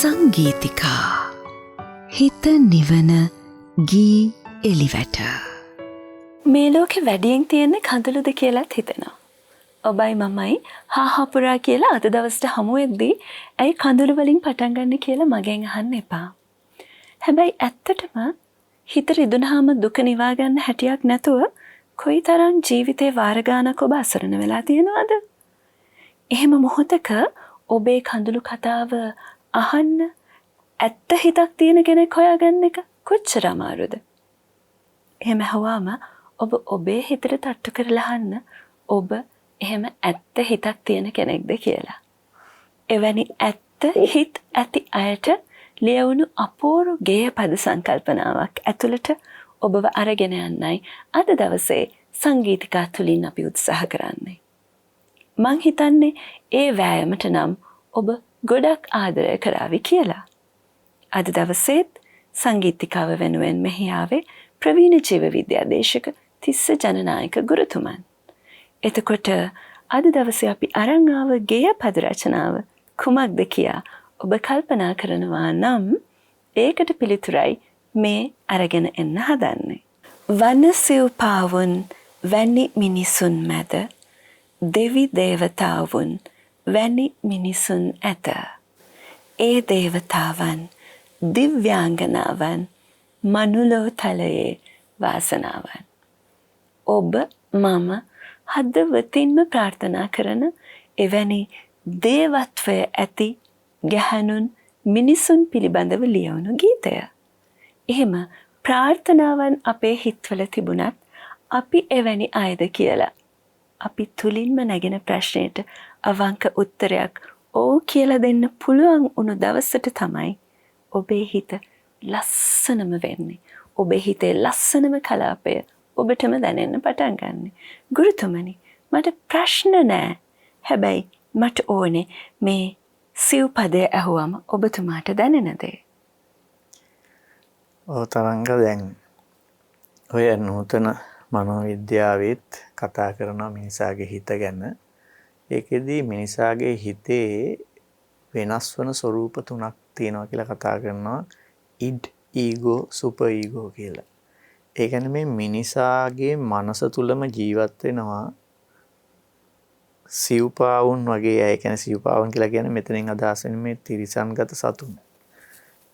සංගීතිකා හිත නිවන ගී එලිවැට. මේ ලෝකෙ වැඩියෙන් තියෙන්නේ කඳුළුද කියලාත් හිතෙනවා. ඔබයි මමයි හාහාපුරා කියලා අද දවසට හමු වෙද්දී ඇයි කඳුළු වලින් පටන් ගන්න කියලා මගෙන් අහන්න එපා. හැබැයි ඇත්තටම හිත රිදුනහම දුක නිවා ගන්න හැටියක් නැතුව කොයිතරම් ජීවිතේ වාර ගානක් ඔබ අසරණ වෙලා තියෙනවද? එහෙම මොහොතක ඔබේ කඳුළු කතාව අහන්න ඇත්ත හිතක් තියෙන කෙනෙක් හොයාගන්න එක කොච්චර අමාරුද? එහෙම හුවාම ඔබ ඔබේ හිතට තට්ටු කරලා අහන්න ඔබ එහෙම ඇත්ත හිතක් තියෙන කෙනෙක්ද කියලා. එවැනි ඇත්ත හිත ඇති අයට ලියවුණු අපූර්ව ගේය පද සංකල්පනාවක් ඇතුළට ඔබව අරගෙන යන්නයි අද දවසේ සංගීතිකා තුලින් අපි උත්සාහ කරන්නේ. මං හිතන්නේ ඒ වෑයමට නම් ඔබ ගොඩක් ආදරය කරાવી කියලා. අද දවසේත් සංගීතිකාව වෙනුවෙන් මෙහි ආවේ ප්‍රවීණ ජීව විද්‍යාදේශක තිස්ස ජනනායක ගුරුතුමන්. එතකොට අද දවසේ අපි අරන් ආව ගේය පද රචනාව කුමක්ද කියා ඔබ කල්පනා කරනවා නම් ඒකට පිළිතුරයි මේ අරගෙන එන්න හදන්නේ. වනසිව් පාවුන් වැනි මිනිසුන් මැද දෙවි දේවතාවුන් වැනි මිනිසුන් ඇත. ඒ දේවතාවන් දිව්‍යාංගනාවන් මනුලෝ තලයේ වාසනාවන්. ඔබ මම හදවතින්ම ප්‍රාර්ථනා කරන එවැනි දේවත්වය ඇති ගැහැණුන් මිනිසුන් පිළිබඳව ලියවුණු ගීතය. එහෙම ප්‍රාර්ථනාවන් අපේ හිත්වල තිබුණත් අපි එවැනි අයද කියලා අපි තුලින්ම නැගෙන ප්‍රශ්නයට අවංක උත්තරයක් ඕ කියලා දෙන්න පුළුවන් වුණු දවසට තමයි ඔබේ හිත ලස්සනම වෙන්නේ. ඔබේ හිතේ ලස්සනම කලාපය ඔබටම දැනෙන්න පටන් ගන්නෙ. ගුරුතුමනි, මට ප්‍රශ්න නෑ. හැබැයි මට ඕනේ මේ සිව්පදය ඇහුවම ඔබතුමාට දැනෙන දේ. තරංග දැන් ඔය නූතන මනෝවිද්‍යාවෙත් කතා කරනවා මිනිසාගේ හිත ගැන. ඒකෙදී මිනිසාගේ හිතේ වෙනස් වන ස්වරූප තුනක් තියෙනවා කියලා කතා කරනවා. ඉඩ්, ඊගෝ, සුපර් ඊගෝ කියලා. ඒ කියන්නේ මේ මිනිසාගේ මනස තුලම ජීවත් වෙනවා සිව්පාවුන් වගේ අය. කියන්නේ සිව්පාවුන් කියලා කියන්නේ මෙතනින් අදහස් වෙන්නේ මේ තිරිසන්ගත සතුන්.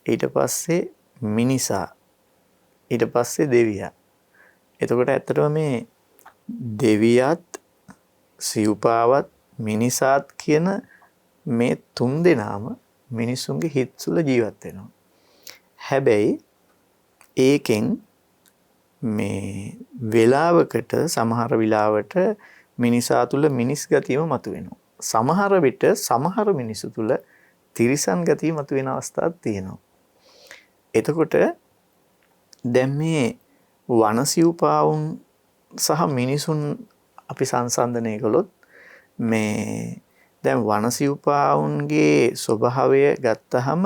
ඊට පස්සේ මිනිසා. ඊට පස්සේ දෙවියා. එතකොට ඇත්තටම මේ දෙවියත් සිව්පාවත් මිනිසාත් කියන මේ තුන් දෙනාම මිනිසුන්ගේ හිත් තුළ ජීවත් වෙනවා. හැබැයි ඒකෙන් මේ වෙලාවකට සමහර වෙලාවට මිනිසා තුළ මිනිස් ගතියම මතුවෙනවා. සමහර විට සමහර මිනිසු තුළ තිරිසන් ගතිය මතුවෙන අවස්ථාවක් තියෙනවා. එතකොට දැන් මේ වනසිව්පාවුන් සහ මිනිසුන් අපි සංසන්දනය කළොත් මේ දැන් වනසිව්පාවුන්ගේ ස්වභාවය ගත්තහම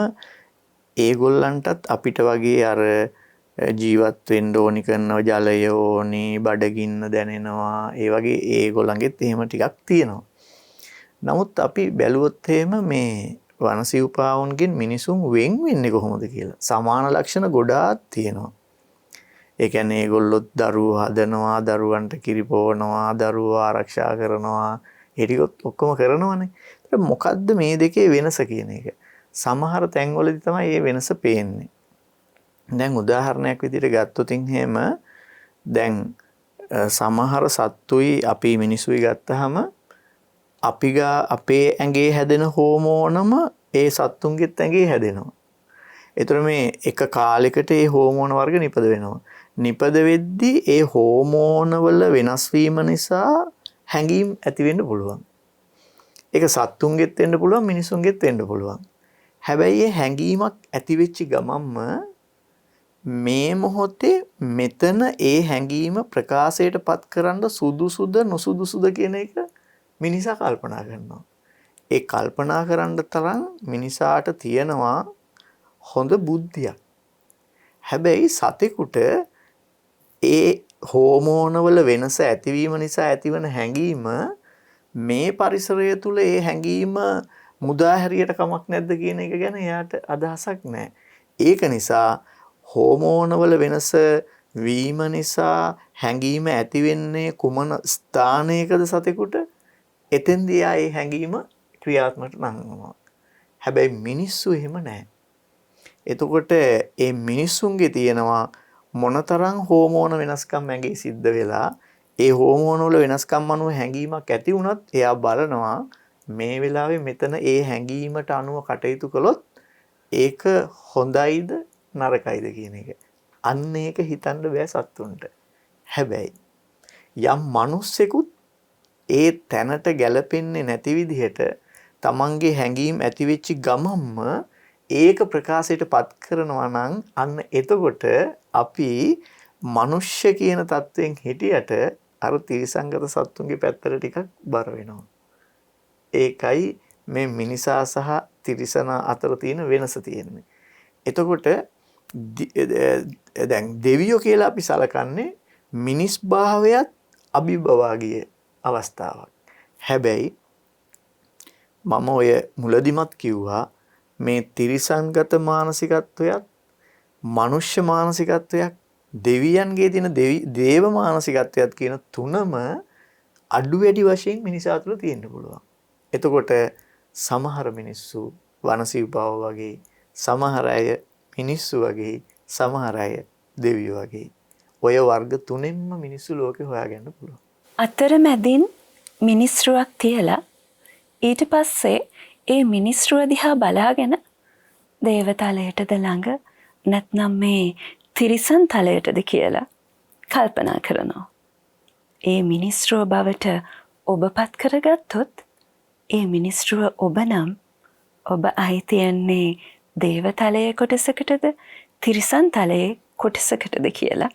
ඒගොල්ලන්ටත් අපිට වගේ අර ජීවත් වෙන්න ඕනි කරනවා, ජලය ඕනි, බඩගින්න දැනෙනවා. ඒ වගේ ඒගොල්ලන්ගෙත් එහෙම ටිකක් තියෙනවා. නමුත් අපි බැලුවොත් එහෙම මේ වනසිව්පාවුන්ගෙන් මිනිසුන් වෙන් වෙන්නේ කොහොමද කියලා සමාන ලක්ෂණ ගොඩාක් තියෙනවා. ඒ කියන්නේ ඒගොල්ලොත් දරුවෝ හදනවා, දරුවන්ට කිරි පොවනවා, දරුවෝ ආරක්ෂා කරනවා. ඒ ටික ඔක්කොම කරනවනේ. ඒත් මොකද්ද මේ දෙකේ වෙනස කියන එක? සමහර තැන්වලදී තමයි මේ වෙනස පේන්නේ. දැන් උදාහරණයක් විදිහට ගත්තොත් එහෙම දැන් සමහර සත්තුයි අපි මිනිසුයි ගත්තාම අපේ ඇඟේ හැදෙන හෝමෝනම ඒ සත්තුන්ගෙත් ඇඟේ හැදෙනවා. ඒතර මේ එක කාලයකට ඒ හෝමෝන වර්ග නිපද වෙනවා. නිපද වෙද්දී ඒ හෝමෝන වල වෙනස් වීම නිසා හැඟීම් ඇති වෙන්න පුළුවන්. ඒක සත්තුන්ගෙත් වෙන්න පුළුවන්, මිනිසුන්ගෙත් වෙන්න පුළුවන්. හැබැයි ඒ හැඟීමක් ඇති වෙච්ච ගමන්ම මේ මොහොතේ මෙතන ඒ හැඟීම ප්‍රකාශයට පත් කරන්න සුදුසුද නොසුදුසුද කියන එක මිනිසා කල්පනා කරනවා. ඒ කල්පනා කරන්න තරම් මිනිසාට තියෙනවා හොඳ බුද්ධියක්. හැබැයි සතෙකුට ඒ හෝමෝනවල වෙනස ඇතිවීම නිසා ඇතිවන හැඟීම මේ පරිසරය තුල ඒ හැඟීම මුදා හැරියට කමක් නැද්ද කියන එක ගැන එයාට අදහසක් නැහැ. ඒක නිසා හෝමෝනවල වෙනස වීම නිසා හැඟීම ඇති වෙන්නේ කුමන ස්ථානයකද සතෙකුට? එතෙන්දී ආයේ හැඟීම ක්‍රියාත්මක නංවනවා. හැබැයි මිනිස්සු එහෙම නැහැ. එතකොට මේ මිනිස්සුන්ගේ තියෙනවා මොනතරම් හෝමෝන වෙනස්කම් ඇඟේ සිද්ධ වෙලා ඒ හෝමෝන වල වෙනස්කම් අනුව හැඟීමක් ඇති වුණත් එයා බලනවා මේ වෙලාවේ මෙතන ඒ හැඟීමට අනුව කටයුතු කළොත් ඒක හොඳයිද නරකයිද කියන එක. අන්න ඒක හිතන්න බෑ සත්තුන්ට. හැබැයි යම් මිනිස්සෙකුත් ඒ තැනට ගැලපෙන්නේ නැති විදිහට තමන්ගේ හැඟීම් ඇති වෙච්ච ගමම්ම ඒක ප්‍රකාශයට පත් කරනවා නම් අන්න එතකොට අපි මනුෂ්‍ය කියන தත්වයෙන් හිටියට අර තිරිසංගත සත්තුන්ගේ පැත්තට ටිකක් බර වෙනවා. ඒකයි මේ මිනිසා සහ තිරිසන අතර තියෙන වෙනස තියෙන්නේ. එතකොට දැන් දෙවියෝ කියලා අපි සලකන්නේ මිනිස් භාවයත් අභිභවාගිය අවස්ථාවක්. හැබැයි මම ඔය මුලදිමත් කිව්වා මේ තිරිසන්ගත මානසිකත්වයක් මනුෂ්‍ය මානසිකත්වයක් දෙවියන්ගේ තියෙන දේව මානසිකත්වයක් කියන තුනම අඩු වැඩි වශයෙන් මිනිසා තුළ තියෙන්න පුළුවන්. එතකොට සමහර මිනිස්සු වනසීපාව වගේ, සමහර අය මිනිස්සු වගේ, සමහර අය දෙවියෝ වගේ. ඔය වර්ග තුනෙන්ම මිනිස්සු ලෝකේ හොයාගන්න පුළුවන්. අතරමැදින් මිනිස්රුවක් තියලා ඊට පස්සේ ඒ මිනිස්රුව දිහා බලාගෙන දේවතලයටද ළඟ නැත්නම් මේ තිරිසන් තලයටද කියලා කල්පනා කරනවා. ඒ මිනිස්රුව බවට ඔබපත් කරගත්තොත් ඒ මිනිස්රුව ඔබ නම් ඔබ අයිතියන්නේ දේවතලයේ කොටසකටද තිරිසන් තලයේ කොටසකටද කියලා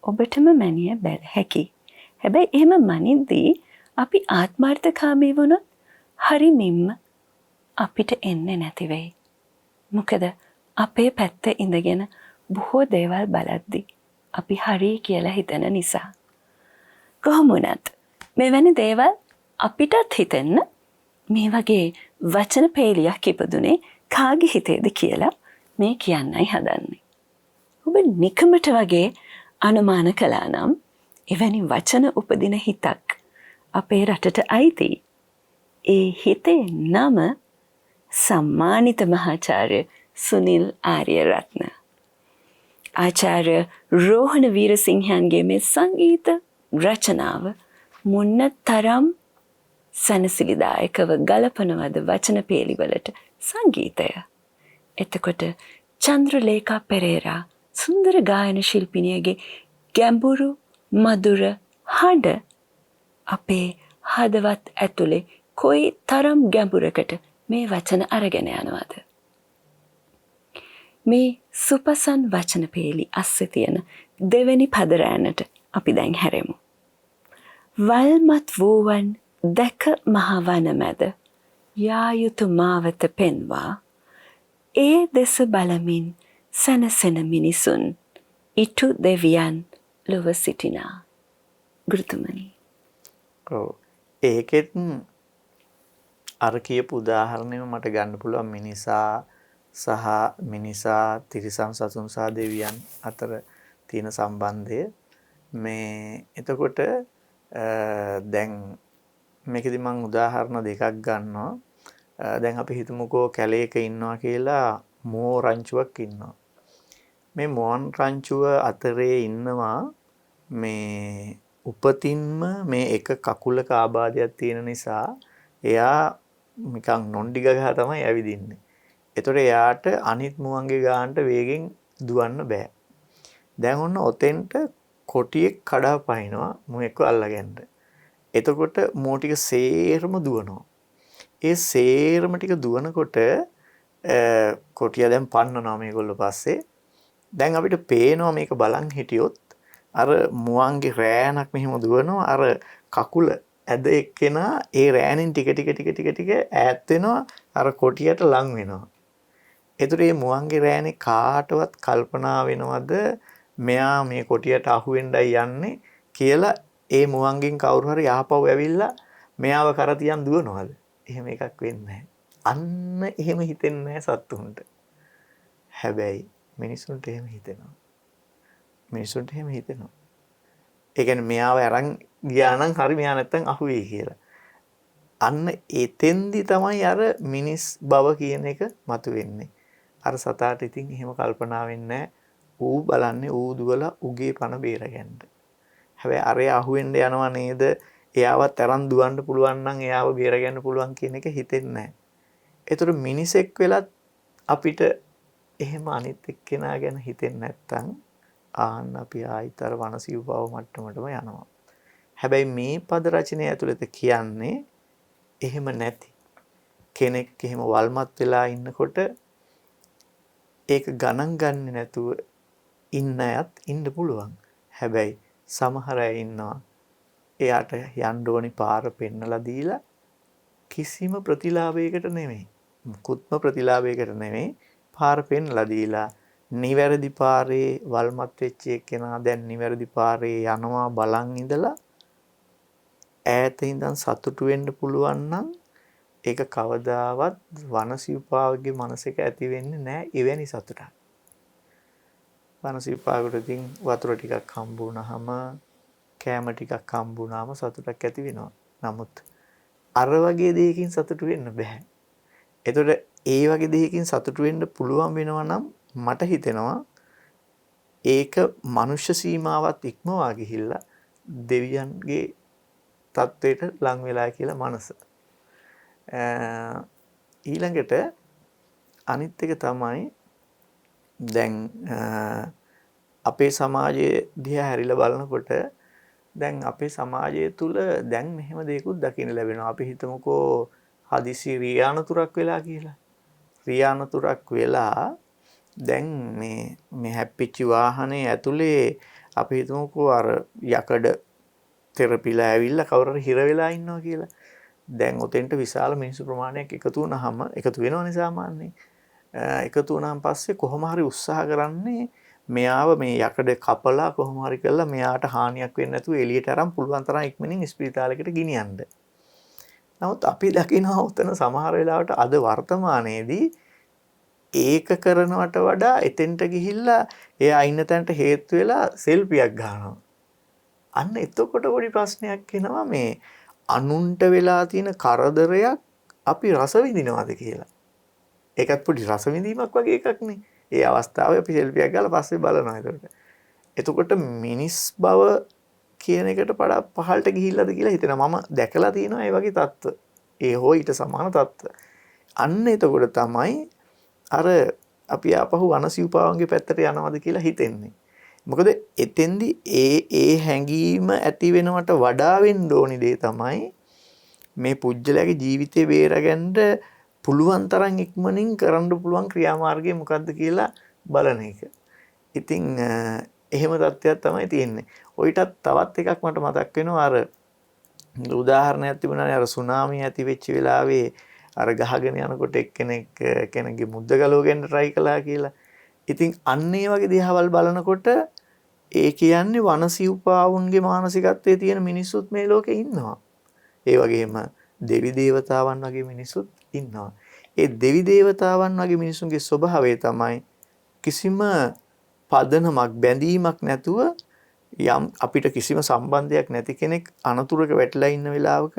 ඔබටම මැනිය බැල හැකි. හැබැයි එහෙම මනිද්දී අපි ආත්මార్థකාමී වුණොත් හරිමින්ම අපිට එන්නේ නැති වෙයි. මොකද අපේ පැත්ත ඉඳගෙන බොහෝ දේවල් බලද්දී අපි හරි කියලා හිතන නිසා. කොහොම වුණත් මෙවැනි දේවල් අපිටත් හිතෙන්න මේ වගේ වචන පේලියක් ඉපදුනේ කාගේ හිතේද කියලා මේ කියන්නයි හදන්නේ. ඔබ නිකමට වගේ අනුමාන කළා නම් එවැනි වචන උපදින හිතක් අපේ රටට අයිති. ඒ හිතේ නම සම්මානිත මහාචාර්ය සුනිල් ආරියරත්න. ආචාර්ය රෝහණ වීරසිංහයන්ගේ මේ සංගීත රචනාව මොන්න තරම් සැනසිලිදායකව ගලපනවද වචන පේලිවලට සංගීතය. එතකොට චන්ද්‍රලේඛා පෙරේරා සුන්දර ගායන ශිල්පිනියගේ ගැඹුරු මధుර හඬ අපේ හදවත් ඇතුලේ කොයි තරම් ගැඹුරකට මේ වචන අරගෙන යනවද? මේ සුපසන් වචන පේලි අස්සේ තියෙන දෙවෙනි පද රැනට අපි දැන් හැරෙමු. වල්මත් වූවන් දැක මහවන මැද යා යුතු මාවත පෙන්වා ඒ දෙස බලමින් සැනසෙන මිනිසුන් ඉටු දෙවියන් ලොව සිටිනා. ගුරුතුමනි. ඔව්. ඒකෙත් අර කියපු උදාහරණයම මට ගන්න පුළුවන් මිනිසා තිරිසන් සතුන් සහ දෙවියන් අතර තියෙන සම්බන්ධය. මේ එතකොට දැන් මේකෙදි මම උදාහරණ දෙකක් ගන්නවා. දැන් අපි හිතමුකෝ කැලේක ඉන්නවා කියලා මෝ රංචුවක් ඉන්නවා. මේ මොන් රංචුව අතරේ ඉන්නවා මේ උපතින්ම මේ එක කකුලක ආබාධයක් තියෙන නිසා එයා නිකන් නොන්ඩි ගගා තමයි ඇවිදින්නේ. ඒතකොට එයාට අනිත් මුවන්ගේ ගානට වේගෙන් දුවන්න බෑ. දැන් ඔන්න ඔතෙන්ට කොටියෙක් කඩා පනිනවා මුවෙක්ව අල්ලගන්න. එතකොට මෝ ටික සේරම දුවනවා. ඒ සේරම ටික දුවනකොට කොටිය දැන් පන්නනවා මේගොල්ලෝ පස්සේ. දැන් අපිට පේනවා මේක බලන් හිටියොත් අර මුවන්ගේ රෑනක් මෙහෙම දුවනවා අර කකුල ඇද එක්කෙනා ඒ රෑනින් ටික ඈත් වෙනවා අර කොටියට ලං වෙනවා. ඒතර මේ මුවන්ගේ රෑනේ කාටවත් කල්පනා වෙනවද මෙයා මේ කොටියට අහු වෙන්නයි යන්නේ කියලා ඒ මුවන්ගෙන් කවුරු හරි යහපව ඇවිල්ලා මෙයාව කර තියන් දුවනවද? එහෙම එකක් වෙන්නේ නැහැ. අන්න එහෙම හිතෙන්නේ නැහැ සත්තුන්ට. හැබැයි මිනිසුන්ට එහෙම හිතෙනවා. මිනිසුන්ට එහෙම හිතෙනවා. ඒ කියන්නේ මෙයාව අරන් ගියා නම් හරි මෙයා නැත්තම් අහුවෙයි කියලා. අන්න එතෙන්දි තමයි අර මිනිස් බව කියන එක මතුවෙන්නේ. අර සතාට ඉතින් එහෙම කල්පනා වෙන්නේ ඌ බලන්නේ ඌ දුවලා උගේ පණ බේරගන්න. හැබැයි අරේ අහුවෙන්න යනවා නේද? එයාවත් තරම් දුවන්න පුළුවන් නම් එයාව බේරගන්න පුළුවන් කියන එක හිතෙන්නේ නැහැ. ඒතර මිනිසෙක් වෙලත් අපිට එහෙම අනිත් එක්කෙනා ගැන හිතෙන්නේ නැත්තම් ආන්න අපි ආයිතර වනසීවව මට්ටමටම යනවා. හැබැයි මේ පද රචනය ඇතුළත කියන්නේ එහෙම නැති කෙනෙක් එහෙම වල්මත් වෙලා ඉන්නකොට ඒක ගණන් ගන්නේ නැතුව ඉන්න අයත් ඉන්න පුළුවන්. හැබැයි සමහර අය ඉන්නවා එයාට යන්න ඕනි පාර පෙන්නලා දීලා කිසිම ප්‍රතිලාභයකට නෙමෙයි. මුකුත්ම ප්‍රතිලාභයකට නෙමෙයි පාර පෙන්නලා දීලා නිවැරදි පාරේ වල්මත් වෙච්ච එක්කෙනා දැන් නිවැරදි පාරේ යනවා බලන් ඉඳලා ඈත ඉඳන් සතුටු වෙන්න පුළුවන් නම් ඒක කවදාවත් වනසිව්පාවගේ මනසක ඇති වෙන්නේ නැහැ එවැනි සතුටක්. වනසිව්පාවකට ඉතින් වතුර ටිකක් හම්බ වුණාම කෑම ටිකක් හම්බ වුණාම සතුටක් ඇති වෙනවා. නමුත් අර වගේ දෙයකින් සතුටු වෙන්න බෑ. එතකොට ඒ වගේ දෙයකින් සතුටු වෙන්න පුළුවන් වෙනවා නම් මට හිතෙනවා ඒක මනුෂ්‍ය සීමාවත් ඉක්මවා ගිහිල්ලා දෙවියන්ගේ තත්වයට ලං වෙලා කියලා මනස. ඊළඟට අනිත් එක තමයි දැන් අපේ සමාජයේ දිහා හැරිලා බලනකොට දැන් අපේ සමාජය තුල දැන් මෙහෙම දෙයක්ත් දකින්න ලැබෙනවා. අපි හිතමුකෝ හදිසි රියානතුරක් වෙලා කියලා. රියානතුරක් වෙලා දැන් මේ හැප්පිච්ච වාහනේ ඇතුලේ අපි හිතමුකෝ අර යකඩ තෙරපිලා ඇවිල්ලා කවුරු හරි හිර වෙලා ඉන්නවා කියලා. දැන් ඔතෙන්ට විශාල මිනිස්සු ප්‍රමාණයක් එකතු වුණාම එකතු වෙනවනේ සාමාන්‍යයෙන්. එකතු වුණාන් පස්සේ කොහොම හරි උත්සාහ කරන්නේ මෙයාව මේ යකඩ කපලා කොහොම හරි කරලා මෙයාට හානියක් වෙන්නේ නැතුව එළියට අරන් පුළුවන් තරම් ඉක්මනින් ස්පිරිතාලයකට ගෙනියන්න. නමුත් අපි දකිනවා උතන සමහර වෙලාවට අද වර්තමානයේදී ඒක කරනවට වඩා එතෙන්ට ගිහිල්ලා එයා ඉන්න තැනට හේතු වෙලා සෙල්ෆියක් ගන්නවා. අන්න එතකොට පොඩි ප්‍රශ්නයක් එනවා මේ අනුන්ට වෙලා තියෙන කරදරයක් අපි රස විඳිනවද කියලා. ඒකත් පොඩි රස විඳීමක් වගේ එකක් නේ. ඒ අවස්ථාවේ අපි සෙල්ෆියක් ගාලා පස්සේ බලනවා ඒකට. එතකොට මිනිස් බව කියන එකට වඩා පහළට ගිහිල්ලාද කියලා හිතෙනවා. මම දැකලා තියෙනවා ඒ වගේ තත්ත්ව. ඒ හෝ ඊට සමාන තත්ත්ව. අන්න එතකොට තමයි අර අපි ආපහු වනසිව්පාවන්ගේ පැත්තට යනවද කියලා හිතෙන්නේ. මොකද එතෙන්දි ඒ හැඟීම ඇති වෙනවට වඩා වෙන්න ඕනි දේ තමයි මේ පුජ්‍යලයාගේ ජීවිතේ බේරගන්න පුළුවන් තරම් ඉක්මනින් කරන්න පුළුවන් ක්‍රියාමාර්ගය මොකක්ද කියලා බලන එක. ඉතින් එහෙම තත්ත්වයක් තමයි තියෙන්නේ. ඔයිටත් තවත් එකක් මට මතක් වෙනවා අර උදාහරණයක් තිබුණානේ අර සුනාමිය ඇති වෙච්ච වෙලාවේ අර ගහගෙන යනකොට කෙනෙක්ගේ මුද්ද ගලව ගන්න try කළා කියලා. ඉතින් අන්න ඒ වගේ දේවල් බලනකොට ඒ කියන්නේ වනසිව්පාවුන්ගේ මානසිකත්වයේ තියෙන මිනිස්සුත් මේ ලෝකේ ඉන්නවා. ඒ වගේම දෙවි දේවතාවන් වගේ මිනිස්සුත් ඉන්නවා. ඒ දෙවි දේවතාවන් වගේ මිනිසුන්ගේ ස්වභාවය තමයි කිසිම පදනමක් බැඳීමක් නැතුව යම් අපිට කිසිම සම්බන්ධයක් නැති කෙනෙක් අනතුරක වැටලා ඉන්න වෙලාවක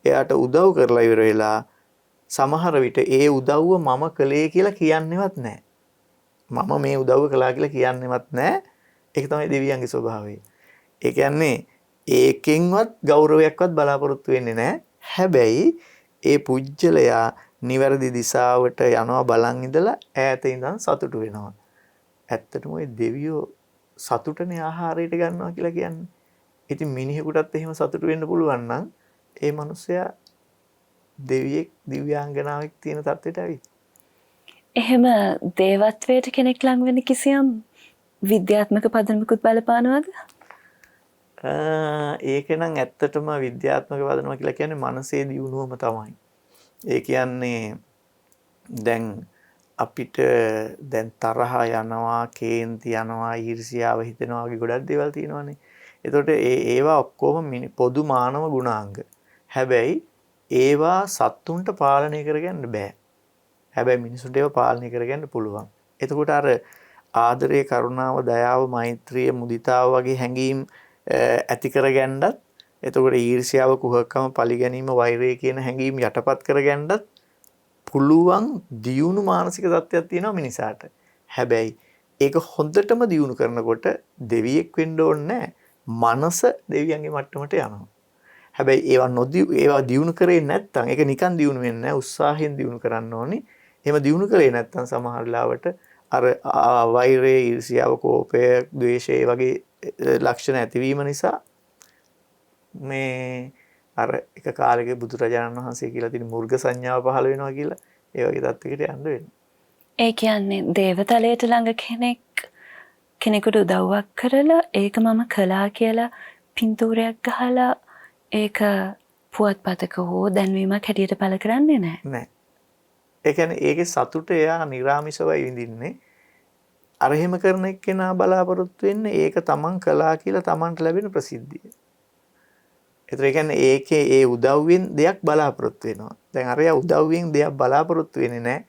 එයාට උදව් කරලා ඉවර වෙලා සමහර විට ඒ උදව්ව මම කළේ කියලා කියන්නේවත් නැහැ. මම මේ උදව්ව කළා කියලා කියන්නේවත් නැහැ. ඒක තමයි දෙවියන්ගේ ස්වභාවය. ඒ කියන්නේ ඒකෙන්වත් ගෞරවයක්වත් බලාපොරොත්තු වෙන්නේ නැහැ. හැබැයි ඒ පුජ්‍යලයා නිවැරදි දිශාවට යනවා බලන් ඉඳලා ඈත ඉඳන් සතුටු වෙනවා. ඇත්තටම ওই දෙවියෝ සතුටනේ ආහාරයට ගන්නවා කියලා කියන්නේ. ඉතින් මිනිහෙකුටත් එහෙම සතුටු වෙන්න පුළුවන් නම් ඒ මිනිසයා දෙවියෙක් දිව්‍යාංගනාවක් තියෙන තත්ත්වයට ඇවිත්. එහෙම දේවත්වයට කෙනෙක් ලං වෙන කිසියම් විද්‍යාත්මක පදනමකුත් බලපානවද? ඒක නම් ඇත්තටම විද්‍යාත්මක පදනම කියලා කියන්නේ මනසේ දියුණුවම තමයි. ඒ කියන්නේ දැන් අපිට දැන් තරහ යනවා, කේන්ති යනවා, ඊර්ෂ්‍යාව හිතෙනවා වගේ ගොඩක් දේවල් තියෙනවානේ. එතකොට ඒවා ඔක්කොම පොදු මානව ගුණාංග. හැබැයි ඒවා සත්තුන්ට පාලනය කරගන්න බෑ. හැබැයි මිනිසුන්ට ඒවා පාලනය කරගන්න පුළුවන්. එතකොට අර ආදරය, කරුණාව, දයාව, මෛත්‍රිය, මුදිතාව වගේ හැඟීම් ඇති කරගන්නත්, එතකොට ඊර්ෂ්‍යාව, කුහකකම, පරිගැනීම, වෛරය කියන හැඟීම් යටපත් කරගන්නත් පුළුවන් දියුණු මානසික තත්ත්වයක් තියෙනවා මිනිසාට. හැබැයි ඒක හොඳටම දියුණු කරනකොට දෙවියෙක් වෙන්න ඕනේ මනස දෙවියන්ගේ මට්ටමට යනවා. හැබැයි ඒවා දියුණු කරේ නැත්නම් ඒක නිකන් දියුණු වෙන්නේ නැහැ. උත්සාහයෙන් දියුණු කරන්න ඕනේ. එහෙම දියුණු කරේ නැත්නම් සමහර වෙලාවට අර වෛරය, ඊර්ෂ්‍යාව, කෝපය, ද්වේෂය වගේ ලක්ෂණ ඇතිවීම නිසා මේ අර එක කාලෙක බුදුරජාණන් වහන්සේ කියලා තියෙන මුර්ග සංඥාව පහළ වෙනවා කියලා ඒ වගේ තත්යකට යන්න වෙනවා. ඒ කියන්නේ දේවතලයට ළඟ කෙනෙකුට උදව්වක් කරලා ඒක මම කළා කියලා පින්තූරයක් ගහලා ඒක පුවත්පතක හෝ දැන්වීමක් හැටියට පළ කරන්නේ නැහැ. නෑ. ඒ කියන්නේ ඒකේ සතුට එයා නිරාමිෂවයි විඳින්නේ. අර එහෙම කරන එක්කෙනා බලාපොරොත්තු වෙන්නේ ඒක තමන් කළා කියලා තමන්ට ලැබෙන ප්‍රසිද්ධිය. ඒතර ඒ කියන්නේ ඒකේ ඒ උදව්වෙන් දෙයක් බලාපොරොත්තු වෙනවා. දැන් අරයා උදව්වෙන් දෙයක් බලාපොරොත්තු වෙන්නේ නැහැ.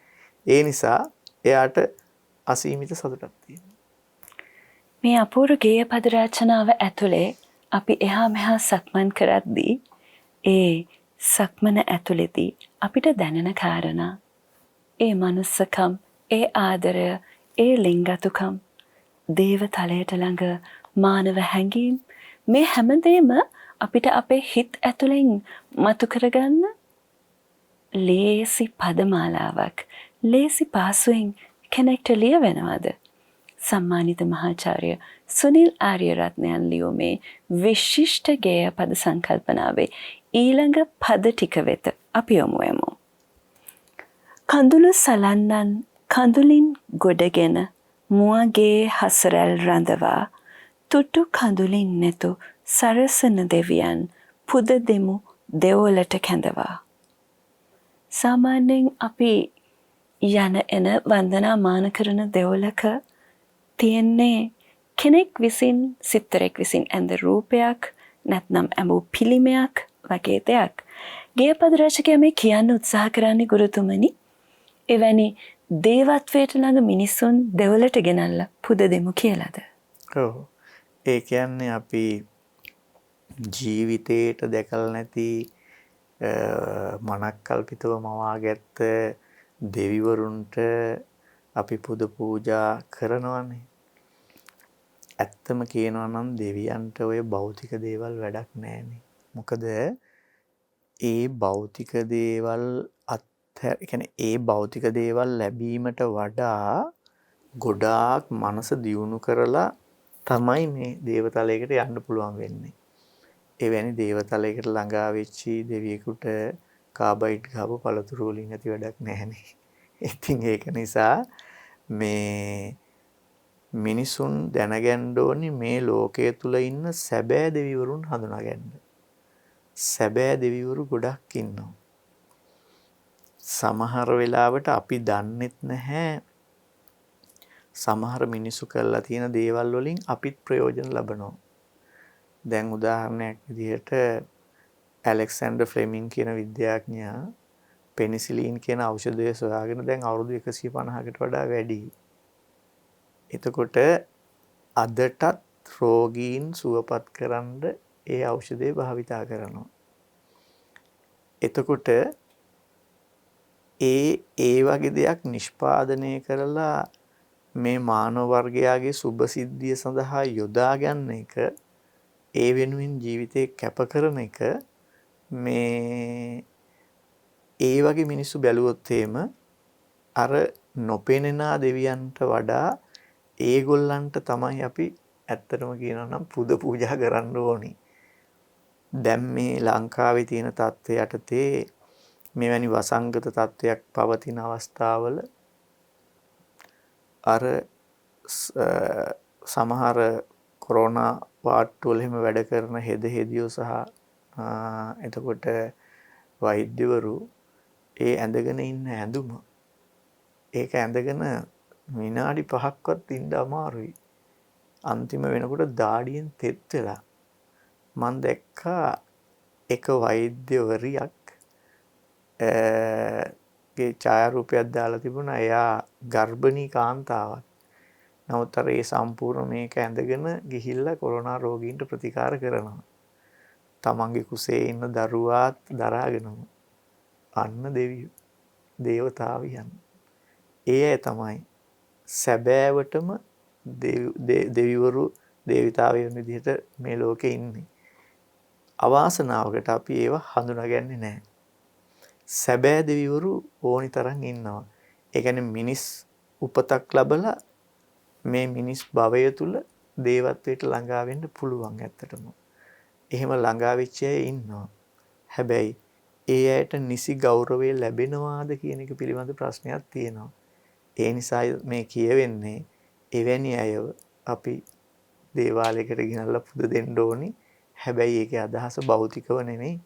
ඒ නිසා එයාට අසීමිත සතුටක් තියෙනවා. මේ අපූර්ව ගේය පද රචනාව ඇතුලේ අපි එහා මෙහා සක්මන් කරද්දී ඒ සක්මන ඇතුලේදී අපිට දැනෙන කාරණා, ඒ මනුස්සකම්, ඒ ආදරය, ඒ ලිංගතුකම්, දේවතලයට ළඟ මානව හැඟීම්, මේ හැමදේම අපිට අපේ හිත ඇතුලෙන් මතු කරගන්න ලේසි පදමාලාවක්, ලේසි පාසුවෙන් කෙනෙක්ට ලියවෙනවද? සම්මානිත මහාචාර්ය සුනිල් ආරියරත්නයන් ලියූ මේ විශිෂ්ට ගේය පද සංකල්පනාවේ ඊළඟ පද ටික වෙත අපි යමු. කඳුළු සලන්නන් කඳුලින් ගොඩගෙන මුවගේ හසරැල් රඳවා තුටු කඳුලින් නැතු සරසන දෙවියන් පුද දෙමු දෙවොලට කැඳවා. සාමාන්‍යයෙන් අපි යන එන වන්දනා මාන කරන දෙවොලක තියෙන්නේ කෙනෙක් විසින්, සිත්තරෙක් විසින් ඇඳ රූපයක් නැත්නම් ඇඹූ පිළිමයක් වගේ දෙයක්. ගේයපද රචකයා මේ කියන්න උත්සාහ කරන්නේ ගුරුතුමනි, එවැනි දේවත්වයට ළඟ මිනිසුන් දෙවොලට ගෙනල්ලා පුද දෙමු කියලාද? ඔව්. ඒ කියන්නේ අපි ජීවිතේට දැකලා නැති මනක්කල්පිතව මවාගත්ත දෙවිවරුන්ට අපි පුද පූජා කරනවානේ. ඇත්තම කියනවා නම් දෙවියන්ට ඔය භෞතික දේවල් වැඩක් නැහැනේ. මොකද ඒ භෞතික දේවල් ඒ භෞතික දේවල් ලැබීමට වඩා ගොඩාක් මනස දියුණු කරලා තමයි මේ දේවතලයකට යන්න පුළුවන් වෙන්නේ. එවැනි දේවතලයකට ළඟා වෙච්චි දෙවියෙකුට කාබයිඩ් ගහපු පළතුරු වලින් ඇති වැඩක් නැහැනේ. ඉතින් ඒක නිසා මේ මිනිසුන් දැනගන්න ඕනි මේ ලෝකයේ තුල ඉන්න සැබෑ දෙවිවරුන් හඳුනාගන්න. සැබෑ දෙවිවරු ගොඩක් ඉන්නවා. සමහර වෙලාවට අපි දන්නෙත් නැහැ සමහර මිනිස්සු කරලා තියෙන දේවල් වලින් අපිත් ප්‍රයෝජන ලබනවා. දැන් උදාහරණයක් විදිහට ඇලෙක්සැන්ඩර් ෆ්ලෙමින් කියන විද්‍යාඥයා පෙනිසිලින් කියන ඖෂධය සොයාගෙන දැන් අවුරුදු 150කට වඩා වැඩි. එතකොට අදටත් රෝගීන් සුවපත් කරන්න ඒ ඖෂධය භාවිතා කරනවා. එතකොට ඒ වගේ දෙයක් නිෂ්පාදනය කරලා මේ මානව වර්ගයාගේ සුභ සිද්ධිය සඳහා යොදා ගන්න එක, ඒ වෙනුවෙන් ජීවිතේ කැප කරන එක, මේ ඒ වගේ මිනිස්සු බැලුවොත් එහෙම අර නොපෙනෙන දෙවියන්ට වඩා ඒගොල්ලන්ට තමයි අපි ඇත්තටම කියනවා නම් පුද පූජා කරන්න ඕනි. දැන් මේ ලංකාවේ තියෙන තත්ත්වය යටතේ මෙවැනි වසංගත තත්ත්වයක් පවතින අවස්ථාවල අර සමහර කොරෝනා වාට්ටුවල එහෙම වැඩ කරන හෙදියෝ සහ එතකොට වෛද්‍යවරු ඒ ඇඳගෙන ඉන්න ඇඳුම, ඒක ඇඳගෙන විනාඩි 5ක්වත් ඉන්න අමාරුයි. අන්තිම වෙනකොට දාඩියෙන් තෙත් වෙලා මම දැක්කා එක වෛද්‍යවරියක් ගේ ඡායාරූපයක් දාලා තිබුණා. එයා ගර්භණී කාන්තාවක්. නමුත් අර ඒ සම්පූර්ණ මේක ඇඳගෙන ගිහිල්ලා කොරෝනා රෝගීන්ට ප්‍රතිකාර කරනවා. තමන්ගේ කුසේ ඉන්න දරුවාත් දරාගෙනම. අන්න දෙවියෝ, දේවතාවියන්. ඒ අය තමයි සැබෑවටම දෙවිවරු, දේවතාවයන් විදිහට මේ ලෝකේ ඉන්නේ. අවාසනාවකට අපි ඒව හඳුනාගන්නේ නැහැ. සැබෑ දෙවිවරු ඕනි තරම් ඉන්නවා. ඒ කියන්නේ මිනිස් උපතක් ලැබලා මේ මිනිස් භවය තුල දේවත්වයට ළඟා වෙන්න පුළුවන් ඇත්තටම. එහෙම ළඟා වෙච්ච අය ඉන්නවා. හැබැයි ඒ අයට නිසි ගෞරවය ලැබෙනවාද කියන එක පිළිබඳ ප්‍රශ්නයක් තියෙනවා. ඒ නිසා මේ කියවෙන්නේ එවැනි අයව අපි දේවාලයකට ගෙනල්ලා පුද දෙන්න ඕනි. හැබැයි ඒකේ අදහස භෞතිකව නෙමෙයි.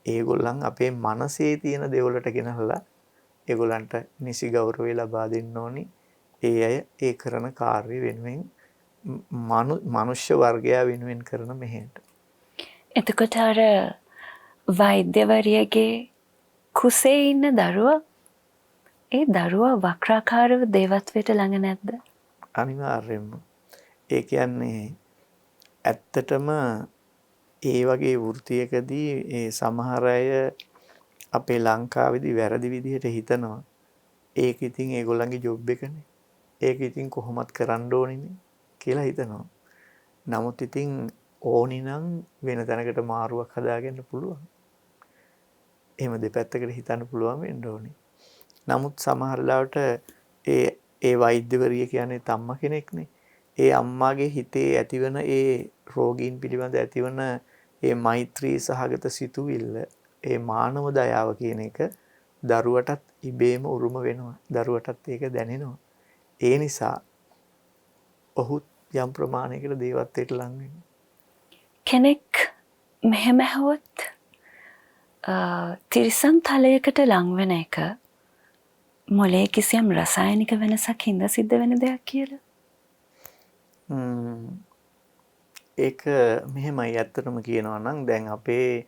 ඒගොල්ලන් අපේ මනසේ තියෙන දේවලට ගෙනහලා ඒගොල්ලන්ට නිසි ගෞරවය ලබා දෙන්න ඕනි. ඒ අය ඒ කරන කාර්ය වෙනුවෙන් මනුෂ්‍ය වර්ගයා වෙනුවෙන් කරන මෙහෙයට. එතකොට අර වෛද්‍යවරියගේ කුසේ ඉන්න දරුවා ඒ දරුවා වක්‍රාකාරව දේවත්වයට ළඟ නැද්ද? අනිවාර්යයෙන්ම. ඒ කියන්නේ ඇත්තටම ඒ වගේ වෘත්තියකදී ඒ සමහර අය අපේ ලංකාවේදී වැරදි විදිහට හිතනවා. ඒක ඉතින් ඒගොල්ලන්ගේ ජොබ් එකනේ. ඒක ඉතින් කොහොමත් කරන්න ඕනිනේ කියලා හිතනවා. නමුත් ඉතින් ඕනි නම් වෙන තැනකට මාරුවක් හදාගන්න පුළුවන්. එහෙම දෙපැත්තකට හිතන්න පුළුවන් වෙන්න ඕනේ. නමුත් සමහර ලාවට ඒ වෛද්‍යවරිය කියන්නේ අම්මා කෙනෙක්නේ. ඒ අම්මාගේ හිතේ ඇතිවන ඒ රෝගීන් පිළිබඳ ඇතිවන ඒ මෛත්‍රී සහගත සිතුවිල්ල, ඒ මානව දයාව කියන එක දරුවටත් ඉබේම උරුම වෙනවා. දරුවටත් ඒක දැනෙනවා. ඒ නිසා ඔහු යම් ප්‍රමාණයකට දේවත්වයට ලං වෙනවා. කෙනෙක් මෙහෙම ඇහුවොත් තිරිසන් තලයකට ලං වෙන එක මොලේ කිසියම් රසායනික වෙනසක් හින්දා සිද්ධ වෙන දෙයක් කියලා? ඒක මෙහෙමයි ඇත්තටම කියනවා නම් දැන් අපේ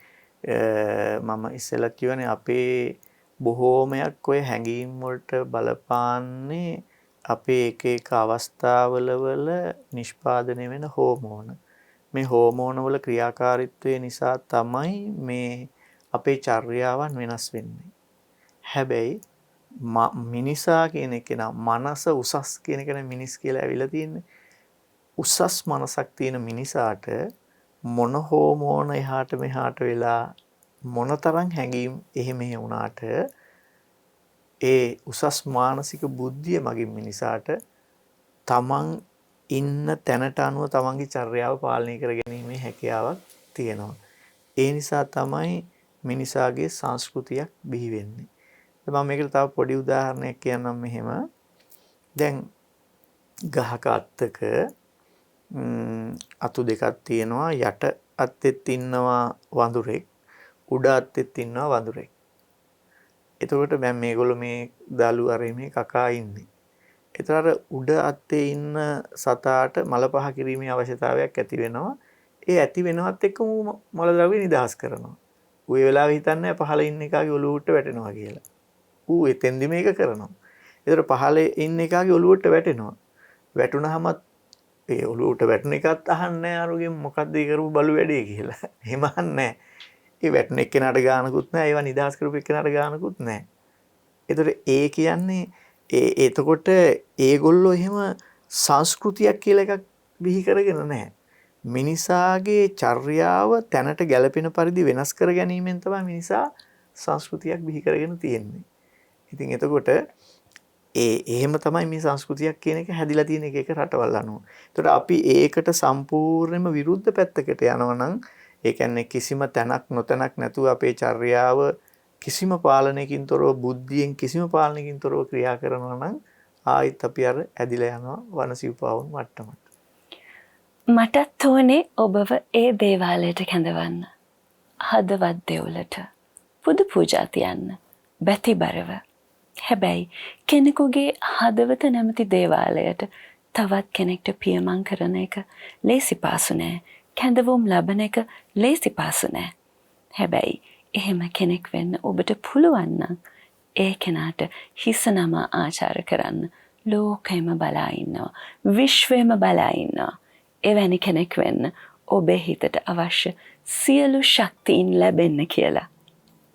මම ඉස්සෙල්ලා කියවනේ අපේ බොහෝමයක් ඔය හැඟීම් වලට බලපාන්නේ අපේ එක එක අවස්ථාවල නිෂ්පාදනය වෙන හෝමෝන. මේ හෝමෝන වල ක්‍රියාකාරීත්වය නිසා තමයි මේ අපේ චර්යාවන් වෙනස් වෙන්නේ. හැබැයි මිනිසා කියන එක නම් මනස උසස් කියන එක නේ මිනිස් කියලා ඇවිල්ලා තියෙන්නේ. උසස් මනසක් තියෙන මිනිසාට මොන හෝමෝන එහාට මෙහාට වෙලා මොනතරම් හැඟීම් එහෙම වුණාට ඒ උසස් මානසික බුද්ධිය මගින් මිනිසාට තමන් ඉන්න තැනට අනුව තමන්ගේ චර්යාව පාලනය කර ගැනීමේ හැකියාවක් තියෙනවා. ඒ නිසා තමයි මිනිසාගේ සංස්කෘතියක් බිහි වෙන්නේ. මම මේකට තව පොඩි උදාහරණයක් කියන්නම් මෙහෙම. දැන් ගහක අත්තක අතු දෙකක් තියෙනවා. යට අත්තෙත් ඉන්නවා වඳුරෙක්, උඩ අත්තෙත් ඉන්නවා වඳුරෙක්. එතකොට දැන් මේගොල්ලෝ මේ දලු අරේ මේ කකා ඉන්නේ. ඒතර උඩ අත්තේ ඉන්න සතාට මල පහ කිරීමේ අවශ්‍යතාවයක් ඇති වෙනවා. ඒ ඇති වෙනවත් එක්කම මල ද්‍රව්‍ය නිදහස් කරනවා. ඌ ඒ වෙලාවේ හිතන්නේ පහළ ඉන්න එකාගේ ඔලුවට වැටෙනවා කියලා. ඌ එතෙන්දි මේක කරනවා. ඒතර පහළ ඉන්න එකාගේ ඔලුවට වැටෙනවා. වැටුනහම ඒ ඔලුවට වැටුන එකත් අහන්නේ අරුගෙන් මොකද්ද ඒ කරපු බලු වැඩේ කියලා. එහෙම අහන්නේ. ඒ වැටුන එක්කෙනාට ගානකුත් නැහැ. ඒවා නිදහස් කරපු එක්කෙනාට ගානකුත් නැහැ. ඒතර ඒ කියන්නේ එතකොට ඒගොල්ලෝ එහෙම සංස්කෘතියක් කියලා එකක් බිහි කරගෙන නැහැ. මිනිසාගේ චර්යාව තැනට ගැලපෙන පරිදි වෙනස් කර ගැනීමෙන් තමයි මිනිසා සංස්කෘතියක් බිහි කරගෙන තියෙන්නේ. ඉතින් එතකොට එහෙම තමයි මේ සංස්කෘතියක් කියන එක හැදිලා තියෙන එක රටවල් අනුව. එතකොට අපි ඒකට සම්පූර්ණයෙන්ම විරුද්ධ පැත්තකට යනවා නම් ඒ කියන්නේ කිසිම තැනක් නොතැනක් නැතුව අපේ චර්යාව කිසිම පාලනයකින් තොරව බුද්ධියෙන් කිසිම පාලනයකින් තොරව ක්‍රියා කරනවා නම් ආයිත් අපි අර ඇදිලා යනවා වනසිව්පාවුන් මට්ටමට. මටත් ඕනේ ඔබව ඒ දේවාලයට කැඳවන්න. හදවත් දෙවලට පුද පූජා තියන්න. බැතිබරව. හැබැයි කෙනෙකුගේ හදවත නැමැති දේවාලයට තවත් කෙනෙක්ට පියමන් කරන එක ලේසි පාසු නෑ. කැඳවුම් ලබන එක ලේසි පාසු නෑ. හැබැයි එහෙම කෙනෙක් වෙන්න ඔබට පුළුවන් නම් ඒ කෙනාට හිස නම ආචාර කරන්න ලෝකෙම බලා ඉන්නවා. විශ්වයම බලා ඉන්නවා. එවැනි කෙනෙක් වෙන්න ඔබේ හිතට අවශ්‍ය සියලු ශක්තියින් ලැබෙන්න කියලා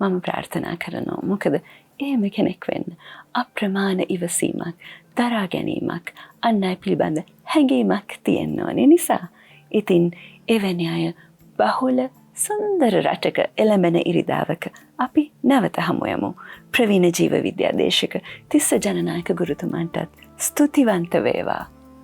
මම ප්‍රාර්ථනා කරනවා. මොකද එහෙම කෙනෙක් වෙන්න අප්‍රමාණ ඉවසීමක්, දරා ගැනීමක්, අන් අය පිළිබඳ හැඟීමක් තියෙන්න ඕනේ නිසා. ඉතින් එවැනි අය බහුල සුන්දර රටක එළඹෙන ඉරිදාවක අපි නැවත හමු යමු. ප්‍රවීණ ජීව විද්‍යා දේශක තිස්ස ජනනායක ගුරුතුමන්ටත් ස්තුතිවන්ත වේවා.